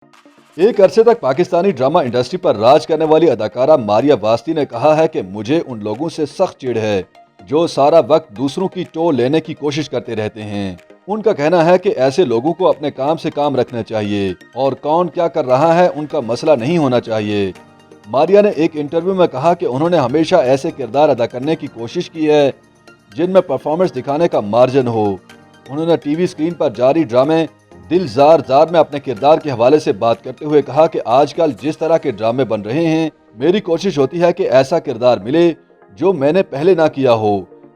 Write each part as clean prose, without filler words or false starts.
एक अरसे तक पाकिस्तानी ड्रामा इंडस्ट्री पर राज करने वाली अदाकारा मारिया वास्ती ने कहा है कि मुझे उन लोगों से सख्त चिढ़ है जो सारा वक्त दूसरों की टो लेने की कोशिश करते रहते हैं। उनका कहना है कि ऐसे लोगों को अपने काम से काम रखना चाहिए और कौन क्या कर रहा है उनका मसला नहीं होना चाहिए। मारिया ने एक इंटरव्यू में कहा कि उन्होंने हमेशा ऐसे किरदार अदा करने की कोशिश की है जिनमें परफॉर्मेंस दिखाने का मार्जिन हो। उन्होंने टीवी स्क्रीन पर जारी ड्रामे दिल जार जार में अपने किरदार के हवाले से बात करते हुए कहा कि आजकल जिस तरह के ड्रामे बन रहे हैं, मेरी कोशिश होती है कि ऐसा किरदार मिले जो मैंने पहले ना किया हो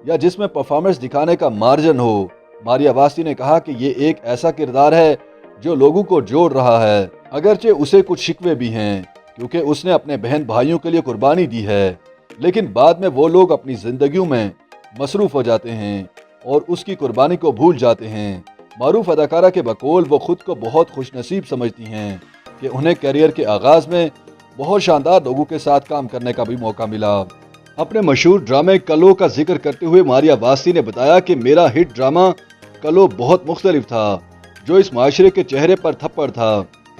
या जिसमें परफॉर्मेंस दिखाने का मार्जिन हो। मारिया वास्ती ने कहा कि ये एक ऐसा किरदार है जो लोगों को जोड़ रहा है, अगरचे उसे कुछ शिकवे भी हैं क्योंकि उसने अपने बहन भाइयों के लिए कुर्बानी दी है, लेकिन बाद में वो लोग अपनी जिंदगियों में मसरूफ हो जाते हैं और उसकी कुर्बानी को भूल जाते हैं। मारूफ अदाकारा के बकौल वो खुद को बहुत खुशनसीब समझती हैं कि उन्हें करियर के आगाज में बहुत शानदार लोगों के साथ काम करने का भी मौका मिला। अपने मशहूर ड्रामे कलो का जिक्र करते हुए मारिया वास्ती ने बताया कि मेरा हिट ड्रामा कलो बहुत मुख्तलिफ था जो इस माशरे के चेहरे पर थप्पड़ था।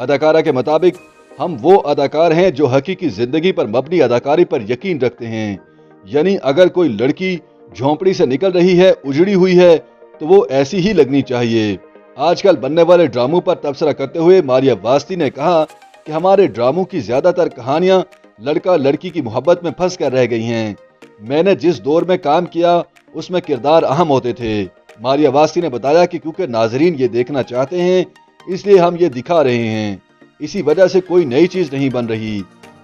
अदाकारा के मुताबिक हम वो अदाकार हैं जो हकीकी जिंदगी पर मबनी अदाकारी पर यकीन रखते हैं, यानी अगर कोई लड़की झोंपड़ी से निकल रही है, उजड़ी हुई है, तो वो ऐसी ही लगनी चाहिए। आजकल बनने वाले ड्रामों पर तबसरा करते हुए मारिया वास्ती ने कहा कि हमारे ड्रामों की ज्यादातर कहानियां लड़का लड़की की मोहब्बत में फंस कर रह गई हैं। मैंने जिस दौर में काम किया उसमें किरदार अहम होते थे। मारिया वास्ती ने बताया कि क्योंकि नाजरीन ये देखना चाहते हैं इसलिए हम ये दिखा रहे हैं, इसी वजह से कोई नई चीज नहीं बन रही।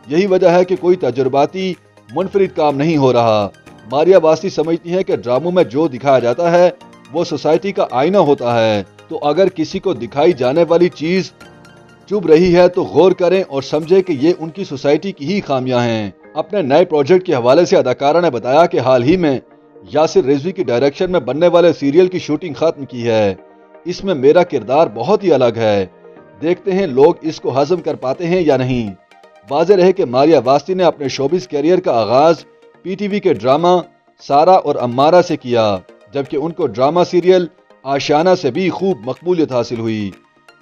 यही वजह है कि कोई तजुर्बाती मुनफरिद काम नहीं हो रहा। मारिया वास्ती समझती हैं कि ड्रामों में जो दिखाया जाता है वो सोसाइटी का आईना होता है, तो अगर किसी को दिखाई जाने वाली चीज चुभ रही है तो गौर करें और समझें कि ये उनकी सोसाइटी की ही खामियां हैं। अपने नए प्रोजेक्ट के हवाले से अदाकारा ने बताया कि हाल ही में यासिर रिजवी की डायरेक्शन में बनने वाले सीरियल की शूटिंग खत्म की है। इसमें मेरा किरदार बहुत ही अलग है, देखते हैं लोग इसको हजम कर पाते हैं या नहीं। वाज़ेह रहे कि मारिया वास्ती ने अपने शोबिस कैरियर का आगाज पीटीवी के ड्रामा सारा और अम्मारा से किया, जबकि उनको ड्रामा सीरियल आशियाना से भी खूब मकबूलियत हासिल हुई।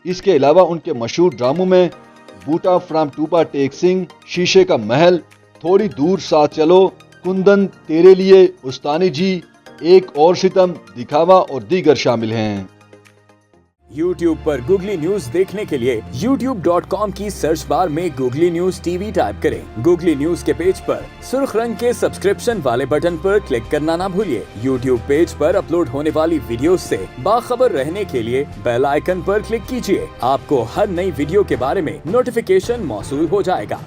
इसके अलावा उनके मशहूर ड्रामों में बूटा फ्रॉम टूपा टेक सिंह, शीशे का महल, थोड़ी दूर साथ चलो, कुंदन तेरे लिए, उस्तानी जी, एक और सितम, दिखावा और दीगर शामिल हैं। YouTube पर गूगली न्यूज देखने के लिए youtube.com की सर्च बार में गूगली न्यूज टीवी टाइप करें। गूगली न्यूज के पेज पर सुर्ख रंग के सब्सक्रिप्शन वाले बटन पर क्लिक करना ना भूलिए। YouTube पेज पर अपलोड होने वाली वीडियोस से बाखबर रहने के लिए बेल आइकन पर क्लिक कीजिए। आपको हर नई वीडियो के बारे में नोटिफिकेशन मौसूल हो जाएगा।